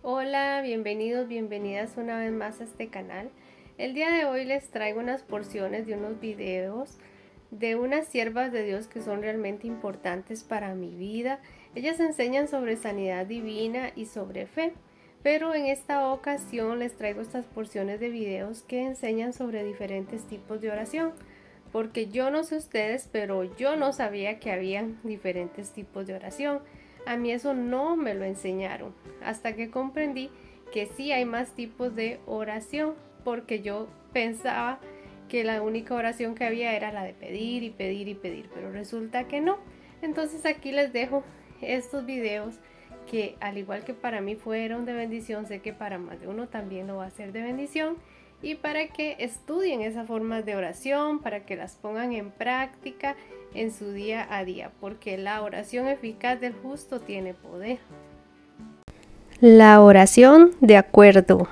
Hola, bienvenidos, bienvenidas una vez más a este canal. El día de hoy les traigo unas porciones de unos videos de unas siervas de Dios que son realmente importantes para mi vida. Ellas enseñan sobre sanidad divina y sobre fe, pero en esta ocasión les traigo estas porciones de videos que enseñan sobre diferentes tipos de oración. Porque yo no sé ustedes, pero yo no sabía que habían diferentes tipos de oración. A mí eso no me lo enseñaron, hasta que comprendí que sí hay más tipos de oración, porque yo pensaba que la única oración que había era la de pedir y pedir y pedir, pero resulta que no. Entonces aquí les dejo estos videos que al igual que para mí fueron de bendición, sé que para más de uno también lo va a ser de bendición, y para que estudien esas formas de oración, para que las pongan en práctica en su día a día, porque la oración eficaz del justo tiene poder. La oración de acuerdo.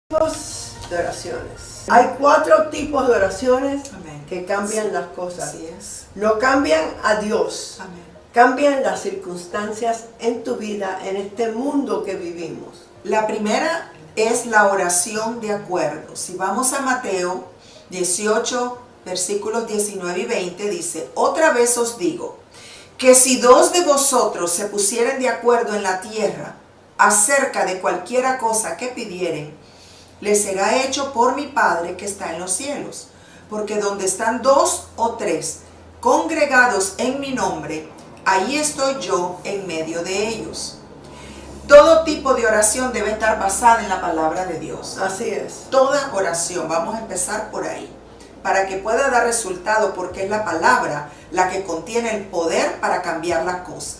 Tipos de oraciones. Hay 4 tipos de oraciones. Amén. Que cambian Sí, las cosas. así es. Lo cambian a Dios. Amén. Cambian las circunstancias en tu vida, en este mundo que vivimos. La primera es la oración de acuerdo. Si vamos a Mateo 18, versículos 19 y 20, dice: otra vez os digo, que si 2 de vosotros se pusieren de acuerdo en la tierra acerca de cualquiera cosa que pidieren, les será hecho por mi Padre que está en los cielos. Porque donde están 2 o 3 congregados en mi nombre, ahí estoy yo en medio de ellos. Todo tipo de oración debe estar basada en la palabra de Dios. Así es. Toda oración, vamos a empezar por ahí, para que pueda dar resultado, porque es la palabra la que contiene el poder para cambiar las cosas.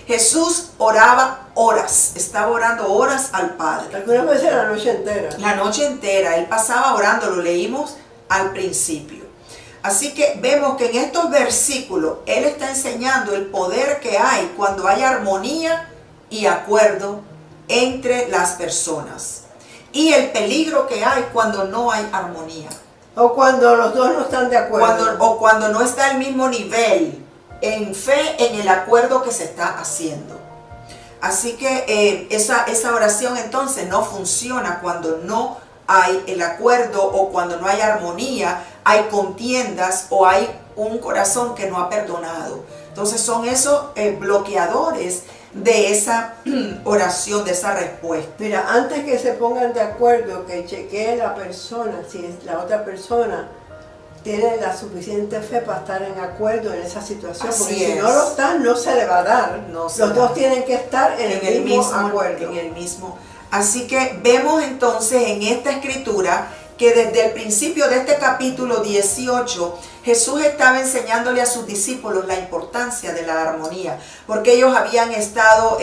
Jesús oraba horas, estaba orando horas al Padre. Algunas veces la noche entera. La noche entera, él pasaba orando, lo leímos al principio. Así que vemos que en estos versículos, él está enseñando el poder que hay cuando hay armonía y acuerdo entre las personas. Y el peligro que hay cuando no hay armonía. O cuando los dos no están de acuerdo. Cuando no está al mismo nivel en fe, en el acuerdo que se está haciendo. Así que esa oración entonces no funciona cuando no hay el acuerdo, o cuando no hay armonía, hay contiendas o hay un corazón que no ha perdonado. Entonces son esos bloqueadores de esa oración, de esa respuesta. Mira, antes que se pongan de acuerdo, que chequee la persona, si la otra persona tiene la suficiente fe para estar en acuerdo en esa situación. Así porque es. si no lo están, no se le va a dar. No se Los da. dos tienen que estar en el mismo acuerdo. En el mismo. Así que vemos entonces en esta escritura que desde el principio de este capítulo 18, Jesús estaba enseñándole a sus discípulos la importancia de la armonía, porque ellos habían estado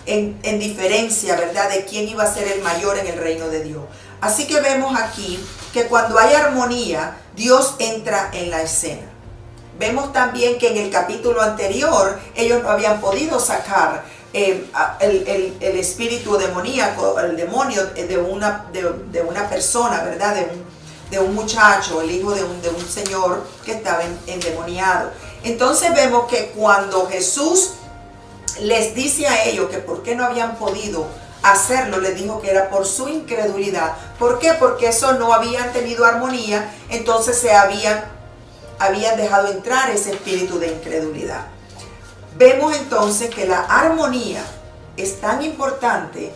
en diferencia, ¿verdad?, de quién iba a ser el mayor en el reino de Dios. Así que vemos aquí que cuando hay armonía, Dios entra en la escena. Vemos también que en el capítulo anterior, ellos no habían podido sacar el espíritu demoníaco, el demonio de una persona, ¿verdad? De un muchacho, el hijo de un señor que estaba endemoniado. Entonces vemos que cuando Jesús les dice a ellos que por qué no habían podido hacerlo, les dijo que era por su incredulidad. ¿Por qué? Porque eso no habían tenido armonía, entonces se habían dejado entrar ese espíritu de incredulidad. Vemos entonces que la armonía es tan importante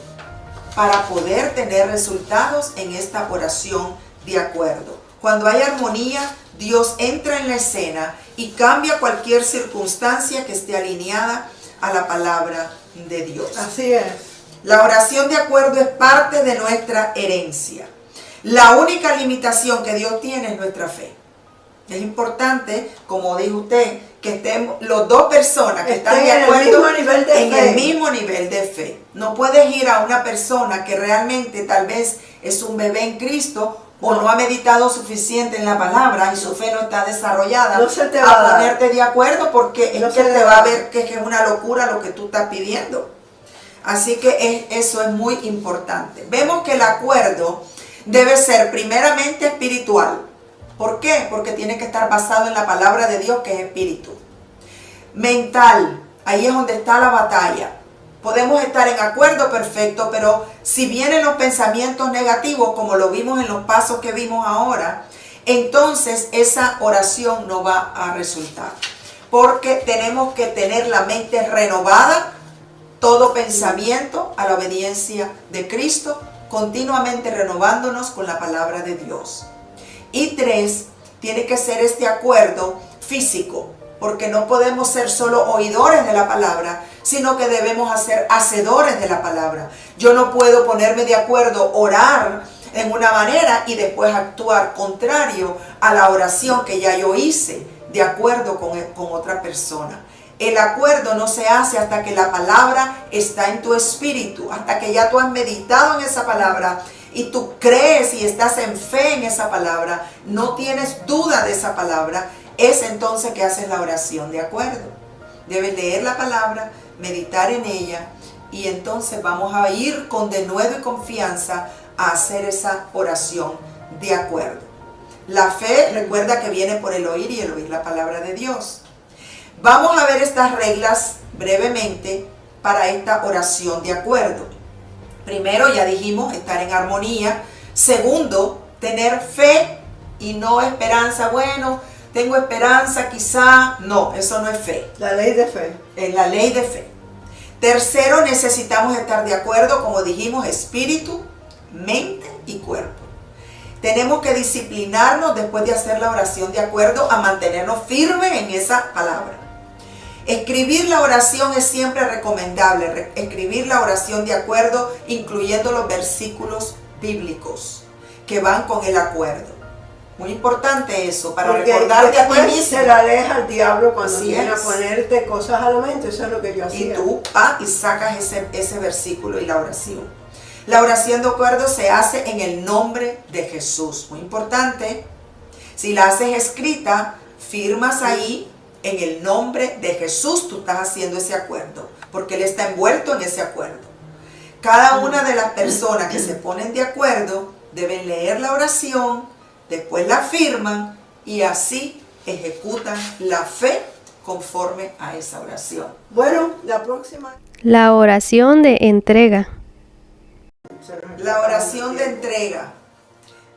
para poder tener resultados en esta oración de acuerdo. Cuando hay armonía, Dios entra en la escena y cambia cualquier circunstancia que esté alineada a la palabra de Dios. Así es. La oración de acuerdo es parte de nuestra herencia. La única limitación que Dios tiene es nuestra fe. Es importante, como dijo usted, que estén los dos personas que están de acuerdo en el mismo nivel de fe. No puedes ir a una persona que realmente tal vez es un bebé en Cristo o no ha meditado suficiente en la palabra y su fe no está desarrollada, no se te va a ponerte de acuerdo, porque no es que te va a ver que es una locura lo que tú estás pidiendo. Así que eso es muy importante. Vemos que el acuerdo debe ser primeramente espiritual. ¿Por qué? Porque tiene que estar basado en la palabra de Dios, que es espíritu. Mental, ahí es donde está la batalla. Podemos estar en acuerdo perfecto, pero si vienen los pensamientos negativos, como lo vimos en los pasos que vimos ahora, entonces esa oración no va a resultar. Porque tenemos que tener la mente renovada, todo pensamiento a la obediencia de Cristo, continuamente renovándonos con la palabra de Dios. Y 3, tiene que ser este acuerdo físico, porque no podemos ser solo oidores de la palabra, sino que debemos ser hacedores de la palabra. Yo no puedo ponerme de acuerdo, orar en una manera y después actuar contrario a la oración que ya yo hice, de acuerdo con otra persona. El acuerdo no se hace hasta que la palabra está en tu espíritu, hasta que ya tú has meditado en esa palabra y tú crees y estás en fe en esa palabra, no tienes duda de esa palabra, es entonces que haces la oración de acuerdo. Debes leer la palabra, meditar en ella y entonces vamos a ir con denuedo y confianza a hacer esa oración de acuerdo. La fe, recuerda que viene por el oír y el oír la palabra de Dios. Vamos a ver estas reglas brevemente para esta oración de acuerdo. Primero, ya dijimos, estar en armonía. Segundo, tener fe y no esperanza. Bueno, tengo esperanza quizá. No, eso no es fe. La ley de fe. Es la ley de fe. Tercero, necesitamos estar de acuerdo, como dijimos, espíritu, mente y cuerpo. Tenemos que disciplinarnos después de hacer la oración de acuerdo a mantenernos firmes en esa palabra. Escribir la oración es siempre recomendable, escribir la oración de acuerdo incluyendo los versículos bíblicos que van con el acuerdo. Muy importante eso, para recordarte a ti mismo. Se la aleja al diablo cuando Así viene a es. ponerte cosas a la mente, eso es lo que yo hacía. Y tú y sacas ese versículo y la oración. La oración de acuerdo se hace en el nombre de Jesús. Muy importante. Si la haces escrita, firmas ahí en el nombre de Jesús. Tú estás haciendo ese acuerdo, porque Él está envuelto en ese acuerdo. Cada una de las personas que se ponen de acuerdo deben leer la oración, después la firman y así ejecutan la fe conforme a esa oración. Bueno, la próxima. La oración de entrega. La oración de entrega.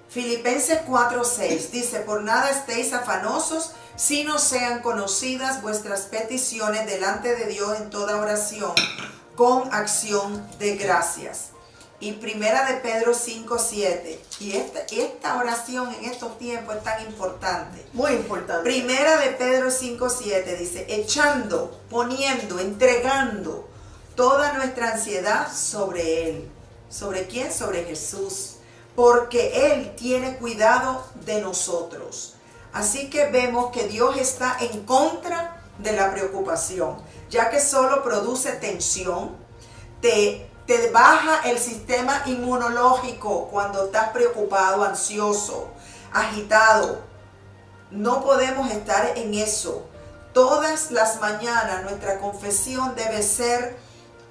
Filipenses 4:6 dice: por nada estéis afanosos, si no sean conocidas vuestras peticiones delante de Dios en toda oración, con acción de gracias. Y primera de Pedro 5:7. Y esta oración en estos tiempos es tan importante. Muy importante. Primera de Pedro 5:7 dice: echando, poniendo, entregando toda nuestra ansiedad sobre Él. ¿Sobre quién? Sobre Jesús. Porque Él tiene cuidado de nosotros. Así que vemos que Dios está en contra de la preocupación, ya que solo produce tensión, te baja el sistema inmunológico cuando estás preocupado, ansioso, agitado. No podemos estar en eso. Todas las mañanas nuestra confesión debe ser: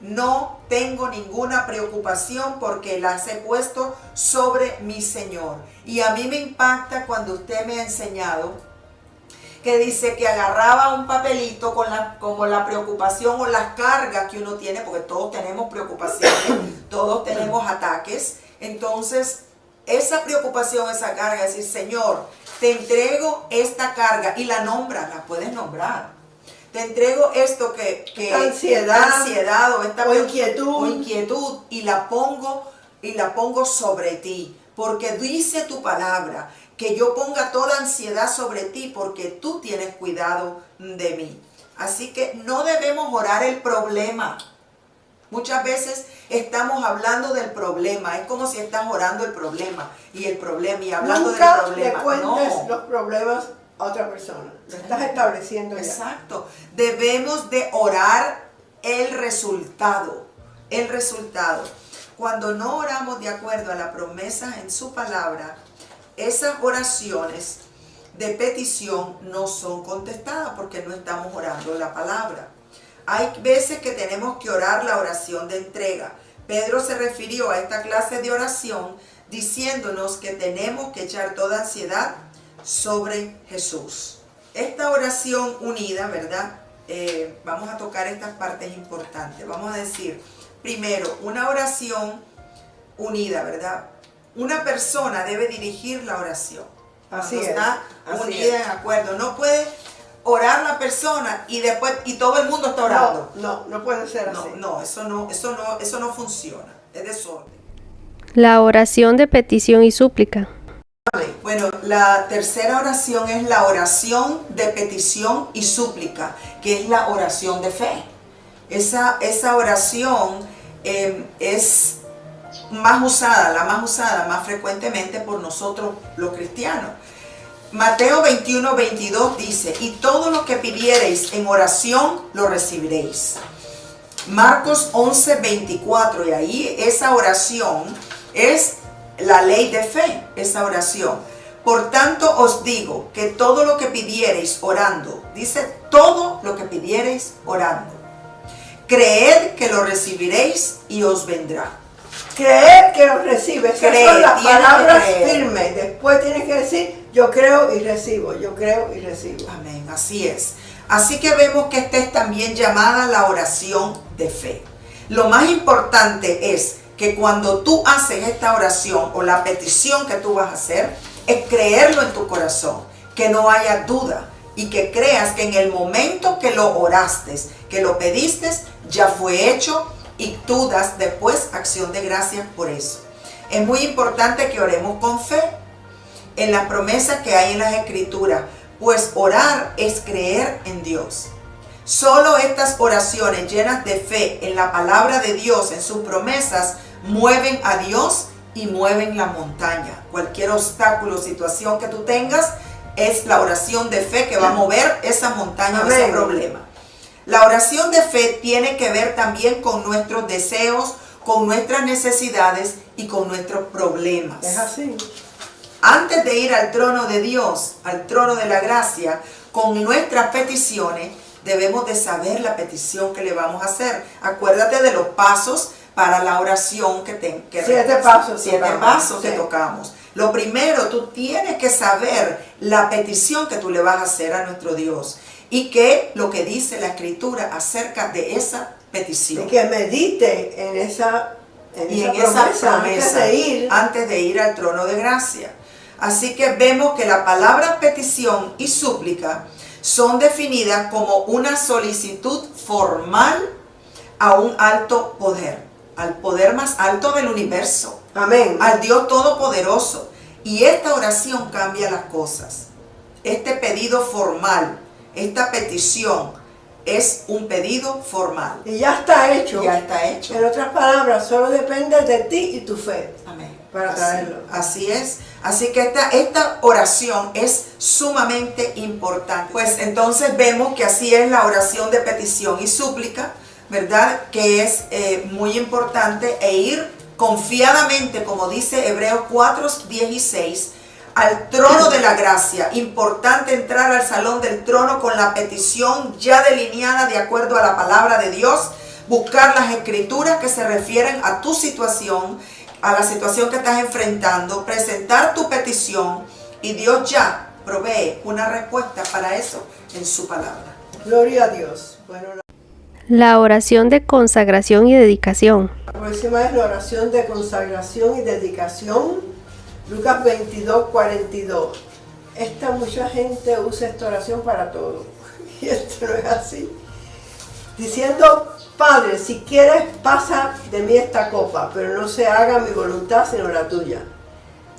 no tengo ninguna preocupación porque las he puesto sobre mi Señor. Y a mí me impacta cuando usted me ha enseñado que dice que agarraba un papelito como la preocupación o las cargas que uno tiene, porque todos tenemos preocupaciones, todos tenemos ataques. Entonces, esa preocupación, esa carga, es decir: Señor, te entrego esta carga, y la nombras, la puedes nombrar. Te entrego esto que ansiedad o inquietud y la pongo sobre ti, porque dice tu palabra que yo ponga toda ansiedad sobre ti porque tú tienes cuidado de mí. Así que no debemos orar el problema. Muchas veces estamos hablando del problema, es como si estás orando el problema y hablando del problema. Nunca le cuentes los problemas a otra persona, lo estás estableciendo ya. Exacto. Debemos de orar el resultado. Cuando no oramos de acuerdo a la promesa en su palabra, esas oraciones de petición no son contestadas porque no estamos orando la palabra. Hay veces que tenemos que orar la oración de entrega. Pedro se refirió a esta clase de oración diciéndonos que tenemos que echar toda ansiedad sobre Jesús. Esta oración unida, ¿verdad?, vamos a tocar estas partes importantes. Vamos a decir, primero, una oración unida, ¿verdad? Una persona debe dirigir la oración. Así Cuando es, está así unida es. en acuerdo. No puede orar la persona y después todo el mundo está orando. No puede ser así. No, eso no funciona. Es desorden. La oración de petición y súplica. Bueno, la tercera oración es la oración de petición y súplica, que es la oración de fe. Esa oración es la más usada más frecuentemente por nosotros los cristianos. Mateo 21:22 dice, y todo lo que pidiereis en oración lo recibiréis. Marcos 11:24, y ahí esa oración es la ley de fe, esa oración. Por tanto os digo que todo lo que pidiereis orando, dice todo lo que pidiereis orando, creed que lo recibiréis y os vendrá. Creer que lo recibes. Esas Creer, son las tienes palabras que creer. firmes. Después tienes que decir, yo creo y recibo, yo creo y recibo. Amén, así es. Así que vemos que esta es también llamada la oración de fe. Lo más importante es que cuando tú haces esta oración o la petición que tú vas a hacer, es creerlo en tu corazón, que no haya duda y que creas que en el momento que lo oraste, que lo pediste, ya fue hecho y tú das después acción de gracias por eso. Es muy importante que oremos con fe en las promesas que hay en las Escrituras, pues orar es creer en Dios. Solo estas oraciones llenas de fe en la palabra de Dios, en sus promesas, mueven a Dios y mueven la montaña. Cualquier obstáculo, situación que tú tengas, es la oración de fe que va a mover esa montaña o ese problema. La oración de fe tiene que ver también con nuestros deseos, con nuestras necesidades y con nuestros problemas. Es así. Antes de ir al trono de Dios, al trono de la gracia, con nuestras peticiones, debemos de saber la petición que le vamos a hacer. Acuérdate de los pasos para la oración Siete pasos que tocamos. Lo primero, tú tienes que saber la petición que tú le vas a hacer a nuestro Dios y que lo que dice la Escritura acerca de esa petición. Y que medite en esa promesa antes de ir al trono de gracia. Así que vemos que la palabra petición y súplica son definidas como una solicitud formal a un alto poder, al poder más alto del universo. Amén. Al Dios Todopoderoso. Y esta oración cambia las cosas. Este pedido formal, esta petición, es un pedido formal. Y ya está hecho. Ya está hecho. En otras palabras, solo depende de ti y tu fe. Amén. Para traerlo. Así es. Así que esta oración es sumamente importante. Pues entonces vemos que así es la oración de petición y súplica, ¿verdad? Que es muy importante e ir confiadamente, como dice Hebreos 4:16, al trono de la gracia. Importante entrar al salón del trono con la petición ya delineada de acuerdo a la palabra de Dios, buscar las escrituras que se refieren a tu situación, a la situación que estás enfrentando, presentar tu petición y Dios ya provee una respuesta para eso en su palabra. Gloria a Dios. Bueno, La oración de consagración y dedicación. la próxima es la oración de consagración y dedicación. Lucas 22:42. Mucha gente usa esta oración para todo. Y esto no es así. Diciendo, Padre, si quieres, pasa de mí esta copa, pero no se haga mi voluntad sino la tuya.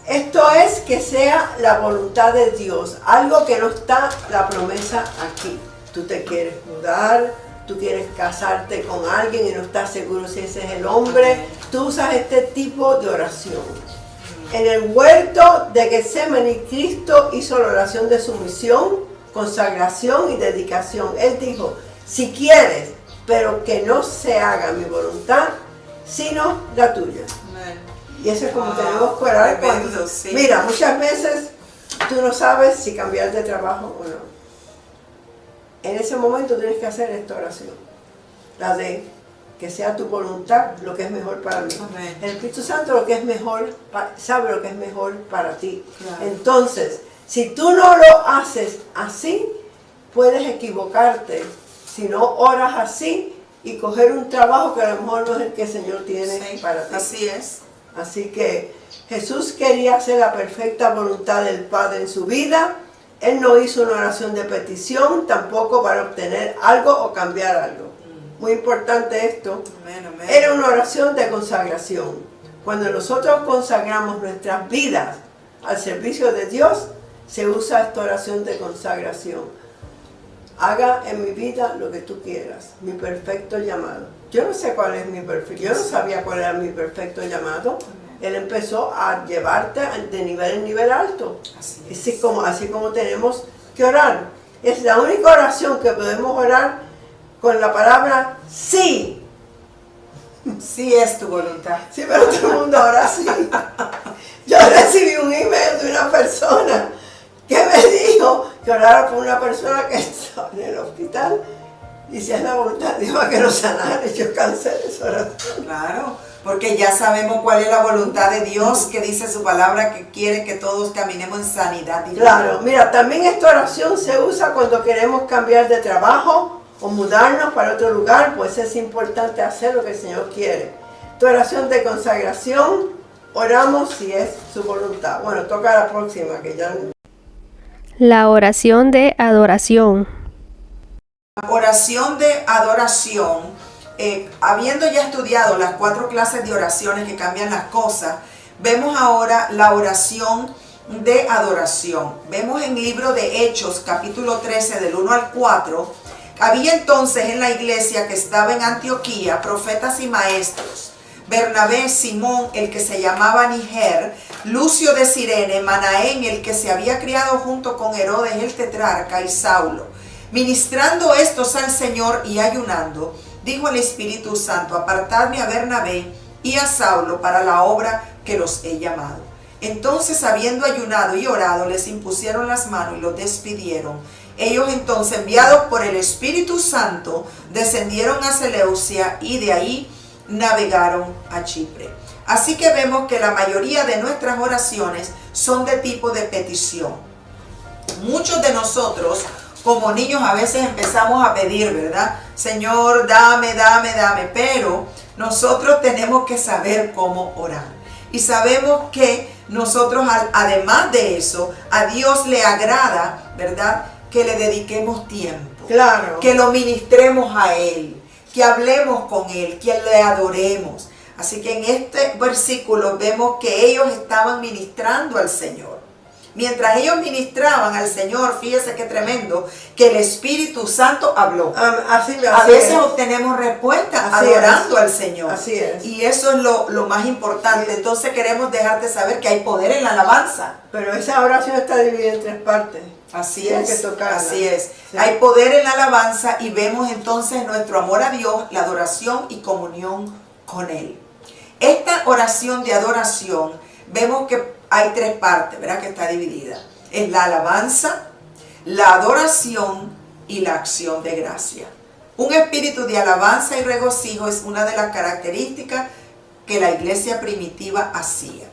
Esto es que sea la voluntad de Dios, algo que no está la promesa aquí. Tú te quieres mudar, tú quieres casarte con alguien y no estás seguro si ese es el hombre. Tú usas este tipo de oración. En el huerto de Getsemaní, Cristo hizo la oración de sumisión, consagración y dedicación. Él dijo, si quieres, pero que no se haga mi voluntad, sino la tuya. Amén. Y eso es como tenemos que orar cuando... Sí. Mira, muchas veces tú no sabes si cambiar de trabajo o no. En ese momento tienes que hacer esta oración. La de que sea tu voluntad lo que es mejor para mí. Amén. El Espíritu Santo lo que es mejor, sabe lo que es mejor para ti. Claro. Entonces, si tú no lo haces así, puedes equivocarte si no oras así y coger un trabajo que a lo mejor no es el que el Señor tiene para ti. Así es. Así que Jesús quería hacer la perfecta voluntad del Padre en su vida. Él no hizo una oración de petición, tampoco para obtener algo o cambiar algo. Muy importante esto. Amén, amén. Era una oración de consagración. Cuando nosotros consagramos nuestras vidas al servicio de Dios, se usa esta oración de consagración. Haga en mi vida lo que tú quieras, mi perfecto llamado. Yo no sé cuál es mi perfecto, yo no sabía cuál era mi perfecto llamado. Él empezó a llevarte de nivel en nivel alto. Así como tenemos que orar. Es la única oración que podemos orar con la palabra sí. Sí es tu voluntad. Sí, pero todo el mundo ahora sí. Yo recibí un email de una persona que me dijo que orara por una persona que estaba en el hospital y si es la voluntad de Dios a que lo sanara. Yo cancelé esa oración. Claro, porque ya sabemos cuál es la voluntad de Dios, que dice su palabra que quiere que todos caminemos en sanidad. Claro, mira, también esta oración se usa cuando queremos cambiar de trabajo o mudarnos para otro lugar, pues es importante hacer lo que el Señor quiere. Tu oración de consagración, oramos si es su voluntad. Bueno, toca la próxima, que ya... La oración de adoración. Oración de adoración. Habiendo ya estudiado las 4 clases de oraciones que cambian las cosas, vemos ahora la oración de adoración. Vemos en el libro de Hechos, capítulo 13, del 1 al 4, había entonces en la iglesia que estaba en Antioquía profetas y maestros: Bernabé, Simón, el que se llamaba Niger, Lucio de Cirene, Manaén, el que se había criado junto con Herodes el tetrarca, y Saulo. Ministrando estos al Señor y ayunando, dijo el Espíritu Santo: apartadme a Bernabé y a Saulo para la obra que los he llamado. Entonces, habiendo ayunado y orado, les impusieron las manos y los despidieron. Ellos entonces, enviados por el Espíritu Santo, descendieron a Seleucia y de ahí navegaron a Chipre. Así que vemos que la mayoría de nuestras oraciones son de tipo de petición. Muchos de nosotros, como niños, a veces empezamos a pedir, ¿verdad? Señor, dame, dame, dame. Pero nosotros tenemos que saber cómo orar. Y sabemos que nosotros, además de eso, a Dios le agrada, ¿verdad?, que le dediquemos tiempo. Claro. Que lo ministremos a Él, que hablemos con Él, que le adoremos. Así que en este versículo vemos que ellos estaban ministrando al Señor. Mientras ellos ministraban al Señor, fíjese qué tremendo, que el Espíritu Santo habló. Así a veces es. obtenemos respuestas Así adorando es. al Señor. Así es. Y eso es lo más importante. Entonces queremos dejarte saber que hay poder en la alabanza. Pero esa oración está dividida en 3 partes. Así Tienes es, que tocarla. así es. Sí. Hay poder en la alabanza y vemos entonces nuestro amor a Dios, la adoración y comunión con Él. Esta oración de adoración, vemos que hay 3 partes, ¿verdad?, que está dividida. Es la alabanza, la adoración y la acción de gracia. Un espíritu de alabanza y regocijo es una de las características que la iglesia primitiva hacía.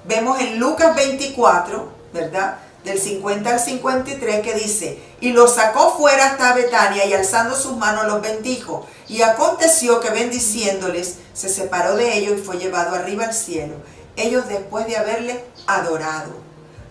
Vemos en Lucas 24, ¿verdad?, del 50 al 53, que dice: y los sacó fuera hasta Betania, y alzando sus manos los bendijo. Y aconteció que, bendiciéndoles, se separó de ellos y fue llevado arriba al cielo. Ellos, después de haberle adorado,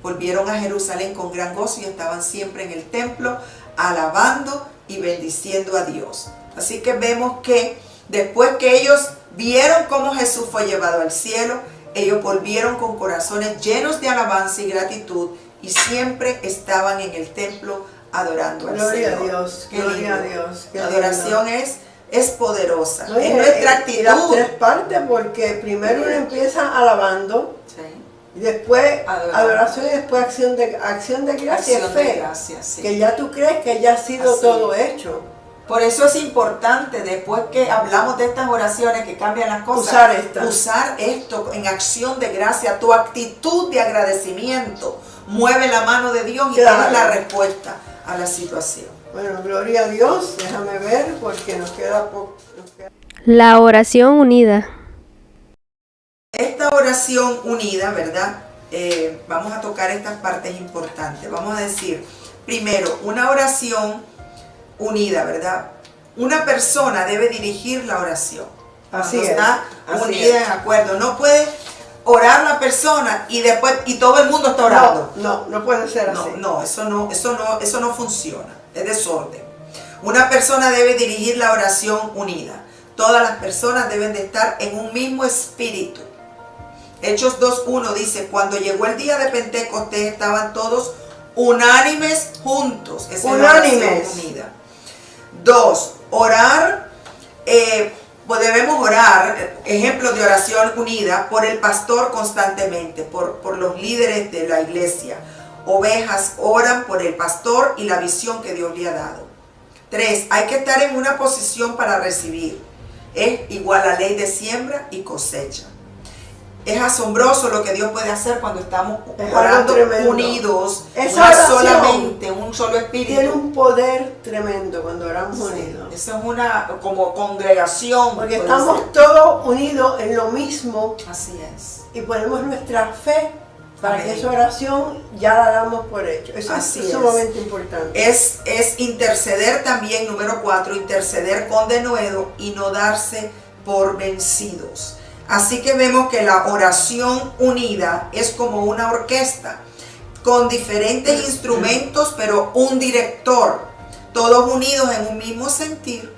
volvieron a Jerusalén con gran gozo y estaban siempre en el templo alabando y bendiciendo a Dios. Así que vemos que después que ellos vieron cómo Jesús fue llevado al cielo, ellos volvieron con corazones llenos de alabanza y gratitud y siempre estaban en el templo adorando al Señor. Gloria a Dios, Qué gloria a lindo. Dios. La adoración es poderosa. No, Es nuestra y actitud. las 3 partes, porque primero uno empieza alabando, Sí. y después Adoración. adoración y después acción de gracia y Acción de fe. gracias, sí. Que ya tú crees que ya ha sido Así todo es. hecho. Por eso es importante, después que hablamos de estas oraciones que cambian las cosas, usar esto en acción de gracia. Tu actitud de agradecimiento mueve la mano de Dios y Claro. tienes la respuesta a la situación. Bueno, gloria a Dios. Déjame ver porque nos queda poco. La oración unida. Esta oración unida, ¿verdad? Vamos a tocar estas partes importantes. Vamos a decir, primero, una oración unida, ¿verdad? una persona debe dirigir la oración. Así Cuando es, está así unida es. en acuerdo. No puede orar la persona y después todo el mundo está orando. No puede ser así. Eso no funciona. Es desorden. Una persona debe dirigir la oración unida. Todas las personas deben de estar en un mismo espíritu. Hechos 2:1 dice, cuando llegó el día de Pentecostés estaban todos unánimes juntos. Esa es la oración unida. 2. Orar. Pues debemos orar, ejemplos de oración unida, por el pastor constantemente, por los líderes de la iglesia. Ovejas oran por el pastor y la visión que Dios le ha dado. 3. Hay que estar en una posición para recibir. Es igual a ley de siembra y cosecha. Es asombroso lo que Dios puede hacer cuando estamos orando unidos, solamente, un solo espíritu. Tiene un poder tremendo cuando oramos unidos. Eso es una como congregación. Porque estamos todos unidos en lo mismo. Así es. Y ponemos nuestra fe para que esa oración ya la damos por hecho. Eso es sumamente importante. Es interceder también, número 4, interceder con denuedo y no darse por vencidos. Así que vemos que la oración unida es como una orquesta con diferentes instrumentos, pero un director, todos unidos en un mismo sentir.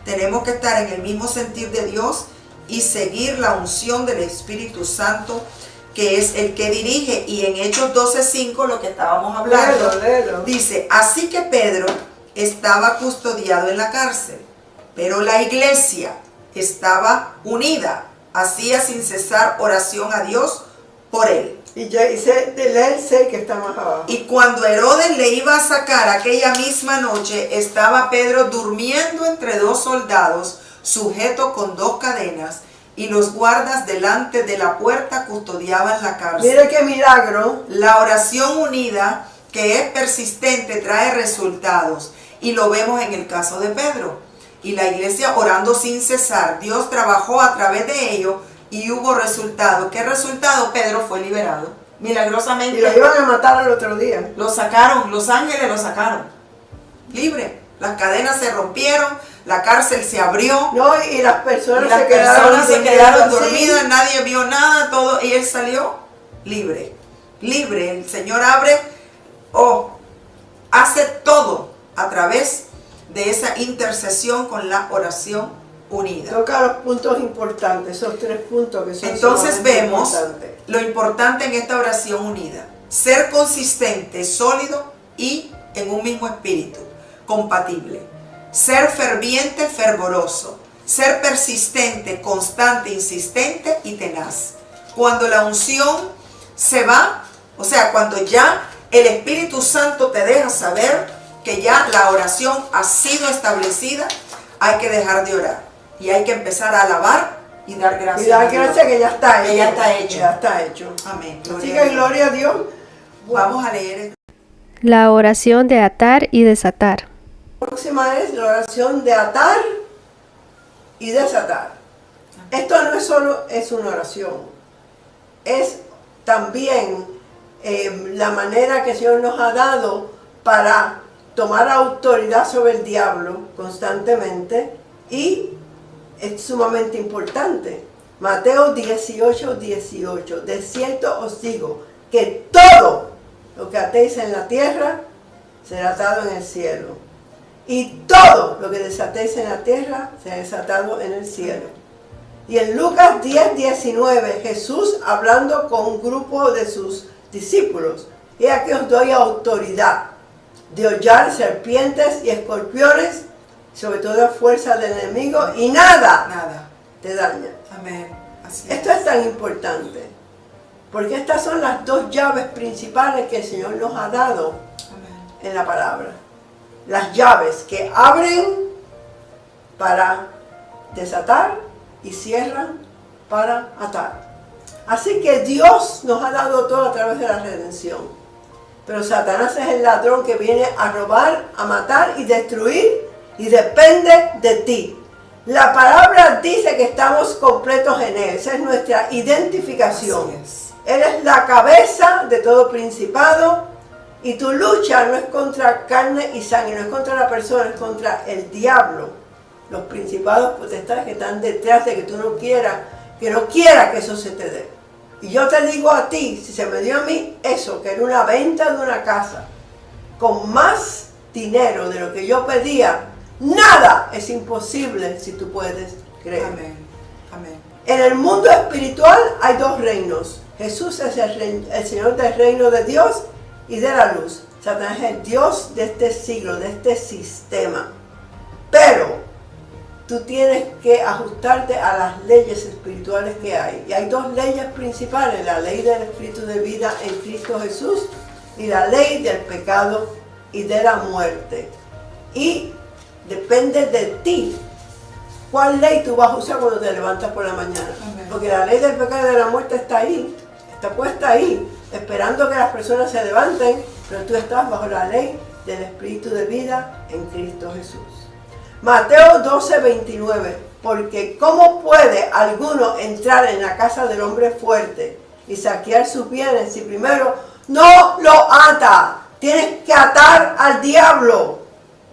Tenemos que estar en el mismo sentir de Dios y seguir la unción del Espíritu Santo, que es el que dirige. Y en Hechos 12:5, lo que estábamos hablando, dice, así que Pedro estaba custodiado en la cárcel, pero la iglesia estaba unida. Hacía sin cesar oración a Dios por él. Y ya dice de leer 6 que está más abajo. Y cuando Herodes le iba a sacar aquella misma noche, estaba Pedro durmiendo entre 2 soldados, sujeto con 2 cadenas, y los guardas delante de la puerta custodiaban la cárcel. Mire qué milagro. La oración unida, que es persistente, trae resultados. Y lo vemos en el caso de Pedro. Y la iglesia orando sin cesar. Dios trabajó a través de ello y hubo resultado. ¿Qué resultado? Pedro fue liberado. Milagrosamente. Y lo iban a matar al otro día. Lo sacaron, los ángeles lo sacaron. Libre. Las cadenas se rompieron, la cárcel se abrió. No, y las personas se quedaron dormidas, nadie vio nada, todo, y él salió libre. Libre. El Señor hace todo a través de esa intercesión con la oración unida. Toca los puntos importantes, esos 3 puntos que son Entonces vemos lo importante en esta oración unida. Ser consistente, sólido y en un mismo espíritu, compatible. Ser ferviente, fervoroso. Ser persistente, constante, insistente y tenaz. Cuando la unción se va, o sea, cuando ya el Espíritu Santo te deja saber que ya la oración ha sido establecida, hay que dejar de orar y hay que empezar a alabar y dar gracias. Y dar gracias que ya está hecho. Que ya está hecho. Ya está hecho. Amén. Así que gloria a Dios. Vamos a leer. La oración de atar y desatar. La próxima es la oración de atar y desatar. Esto no es solo una oración, es también la manera que el Señor nos ha dado para tomar autoridad sobre el diablo constantemente, y es sumamente importante. Mateo 18:18, de cierto os digo que todo lo que atéis en la tierra será atado en el cielo, y todo lo que desatéis en la tierra será desatado en el cielo. Y en Lucas 10:19, Jesús hablando con un grupo de sus discípulos, y aquí os doy autoridad de hollar serpientes y escorpiones, sobre toda fuerza del enemigo, y nada te daña. Amén. Así Esto es tan importante, porque estas son las 2 llaves principales que el Señor nos ha dado. Amén. En la palabra. Las llaves que abren para desatar y cierran para atar. Así que Dios nos ha dado todo a través de la redención. Pero Satanás es el ladrón que viene a robar, a matar y destruir, y depende de ti. La palabra dice que estamos completos en Él. Esa es nuestra identificación. Así es. Él es la cabeza de todo principado, y tu lucha no es contra carne y sangre, no es contra la persona, es contra el diablo. los principados potestades que están detrás de que tú no quieras que eso se te dé. Y yo te digo a ti, si se me dio a mí eso, que era una venta de una casa, con más dinero de lo que yo pedía, nada es imposible si tú puedes creer. Amén. Amén. En el mundo espiritual hay dos reinos. Jesús es el Señor del reino de Dios y de la luz. Satanás es el Dios de este siglo, de este sistema. Pero tú tienes que ajustarte a las leyes espirituales que hay. Y hay dos leyes principales, la ley del Espíritu de vida en Cristo Jesús y la ley del pecado y de la muerte. Y depende de ti cuál ley tú vas a usar cuando te levantas por la mañana. Amén. Porque la ley del pecado y de la muerte está ahí, está puesta ahí, esperando que las personas se levanten, pero tú estás bajo la ley del Espíritu de vida en Cristo Jesús. Mateo 12:29, porque ¿cómo puede alguno entrar en la casa del hombre fuerte y saquear sus bienes si primero no lo ata? Tienes que atar al diablo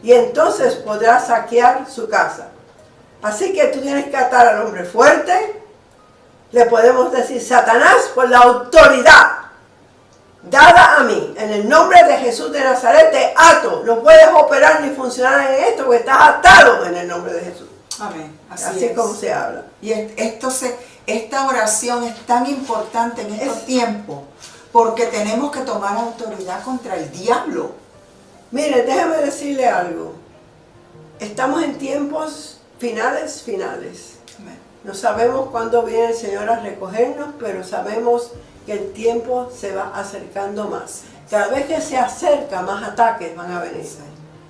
y entonces podrás saquear su casa. Así que tú tienes que atar al hombre fuerte. Le podemos decir, Satanás, por la autoridad dada a mí, en el nombre de Jesús de Nazaret, te ato. No puedes operar ni funcionar en esto porque estás atado en el nombre de Jesús. Amén. Así es como se habla. Y esta oración es tan importante en estos tiempos porque tenemos que tomar autoridad contra el diablo. Mire, déjame decirle algo. Estamos en tiempos finales. Amén. No sabemos cuándo viene el Señor a recogernos, pero sabemos que el tiempo se va acercando más. Cada vez que se acerca, más ataques van a venir.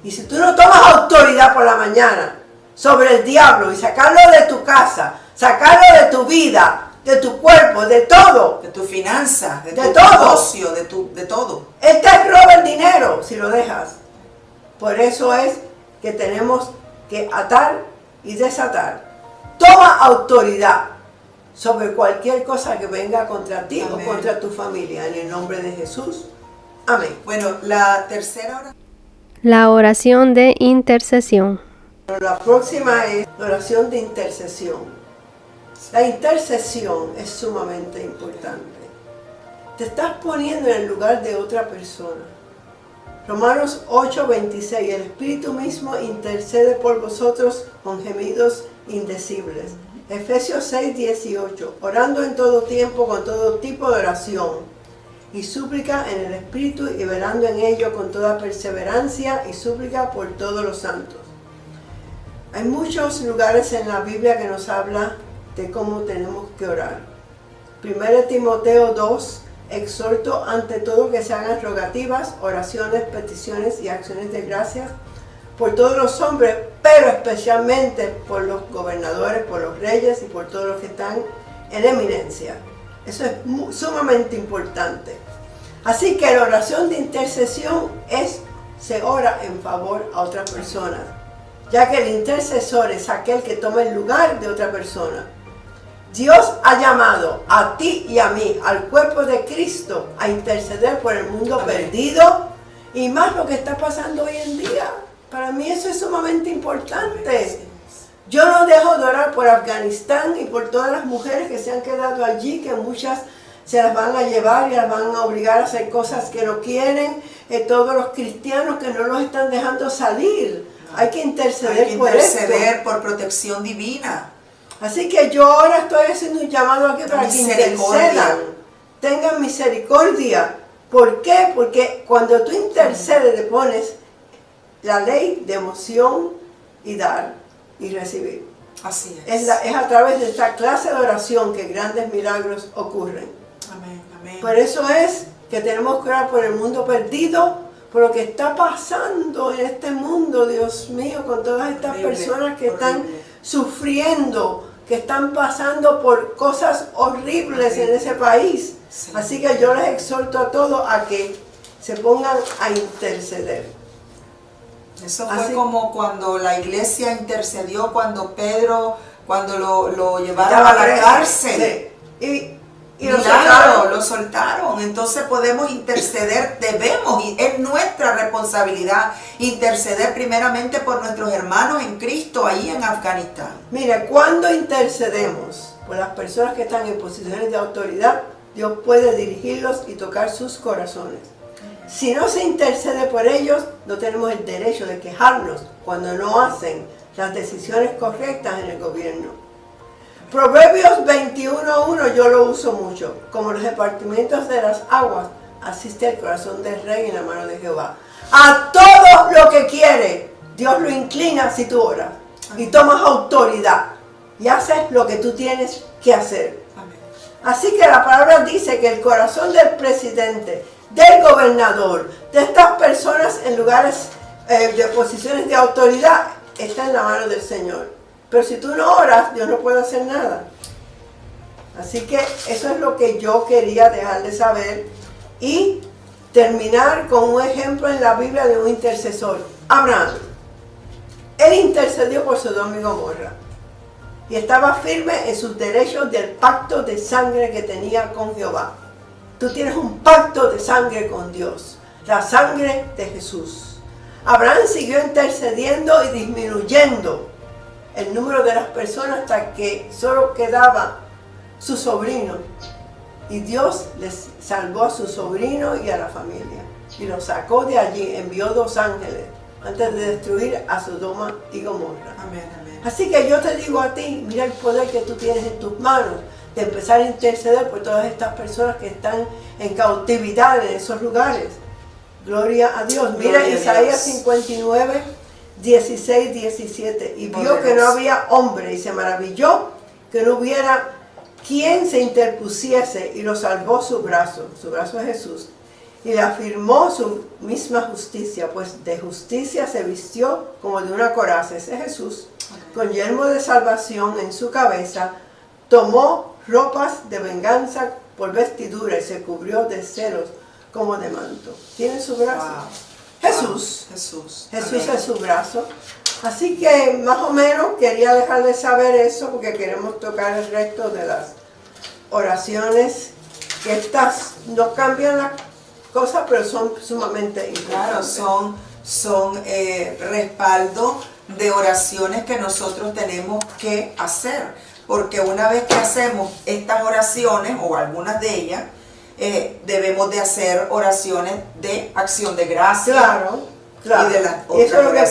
Y si tú no tomas autoridad por la mañana sobre el diablo y sacarlo de tu casa, sacarlo de tu vida, de tu cuerpo, de todo, De tu finanzas, de de tu todo. negocio, de todo. Él te roba el dinero si lo dejas. Por eso es que tenemos que atar y desatar. Toma autoridad sobre cualquier cosa que venga contra ti. Amén. O contra tu familia, en el nombre de Jesús. Amén. Bueno, la tercera oración. La oración de intercesión. La próxima es la oración de intercesión. La intercesión es sumamente importante. Te estás poniendo en el lugar de otra persona. Romanos 8:26, el Espíritu mismo intercede por vosotros con gemidos indecibles. Efesios 6:18, orando en todo tiempo con todo tipo de oración y súplica en el Espíritu y velando en ello con toda perseverancia y súplica por todos los santos. Hay muchos lugares en la Biblia que nos habla de cómo tenemos que orar. 1 Timoteo 2, exhorto ante todo que se hagan rogativas, oraciones, peticiones y acciones de gracias por todos los hombres, pero especialmente por los gobernadores, por los reyes y por todos los que están en eminencia. Eso es sumamente importante. Así que la oración de intercesión se ora en favor a otras personas, ya que el intercesor es aquel que toma el lugar de otra persona. Dios ha llamado a ti y a mí, al cuerpo de Cristo, a interceder por el mundo perdido y más lo que está pasando hoy en día. Para mí eso es sumamente importante. Yo no dejo de orar por Afganistán y por todas las mujeres que se han quedado allí, que muchas se las van a llevar y las van a obligar a hacer cosas que no quieren. Todos los cristianos que no los están dejando salir. Hay que interceder por esto. Hay que interceder por protección divina. Así que yo ahora estoy haciendo un llamado aquí para que intercedan, tengan misericordia. ¿Por qué? Porque cuando tú intercedes te pones la ley de emoción y dar y recibir. Así es. Es a través de esta clase de oración que grandes milagros ocurren. Amén, amén. Por eso es que tenemos que orar por el mundo perdido, por lo que está pasando en este mundo, Dios mío, con todas estas personas que están sufriendo, que están pasando por cosas horribles en ese país. Sí. Así que yo les exhorto a todos a que se pongan a interceder. Eso fue como cuando la iglesia intercedió, cuando Pedro, cuando lo llevaron a la cárcel. Sí. Y lo Milagro, soltaron. lo soltaron. Entonces podemos interceder, debemos, y es nuestra responsabilidad interceder primeramente por nuestros hermanos en Cristo ahí en Afganistán. Mire, cuando intercedemos por las personas que están en posiciones de autoridad, Dios puede dirigirlos y tocar sus corazones. Si no se intercede por ellos, no tenemos el derecho de quejarnos cuando no hacen las decisiones correctas en el gobierno. Proverbios 21:1 yo lo uso mucho. Como los repartimientos de las aguas, asiste el corazón del rey en la mano de Jehová. A todo lo que quiere, Dios lo inclina si tú oras. Y tomas autoridad. Y haces lo que tú tienes que hacer. Amén. Así que la palabra dice que el corazón del presidente, del gobernador, de estas personas en lugares de posiciones de autoridad, está en la mano del Señor. Pero si tú no oras, Dios no puede hacer nada. Así que eso es lo que yo quería dejar de saber y terminar con un ejemplo en la Biblia de un intercesor. Abraham. Él intercedió por Sodoma y Gomorra y estaba firme en sus derechos del pacto de sangre que tenía con Jehová. Tú tienes un pacto de sangre con Dios, la sangre de Jesús. Abraham siguió intercediendo y disminuyendo el número de las personas hasta que solo quedaba su sobrino. Y Dios les salvó a su sobrino y a la familia. Y lo sacó de allí, envió 2 ángeles antes de destruir a Sodoma y Gomorra. Amén, amén. Así que yo te digo a ti, mira el poder que tú tienes en tus manos de empezar a interceder por todas estas personas que están en cautividad en esos lugares. Gloria a Dios. Mira Gloria a Isaías Dios. 59, 16, 17. Y vio que no había hombre y se maravilló que no hubiera quien se interpusiese y lo salvó su brazo es Jesús. Y le afirmó su misma justicia, pues de justicia se vistió como de una coraza, ese es Jesús, con yelmo de salvación en su cabeza, tomó ropas de venganza por vestidura y se cubrió de celos como de manto. Tiene su brazo. Wow. Jesús. Wow. Jesús. Jesús Amén. es su brazo. Así que más o menos quería dejarles saber eso porque queremos tocar el resto de las oraciones, que estas no cambian la cosa, pero son sumamente importantes. Claro, son respaldo de oraciones que nosotros tenemos que hacer, porque una vez que hacemos estas oraciones, o algunas de ellas, debemos de hacer oraciones de acción de gracia. Claro, claro. Y de las Y eso es otras lo que oraciones.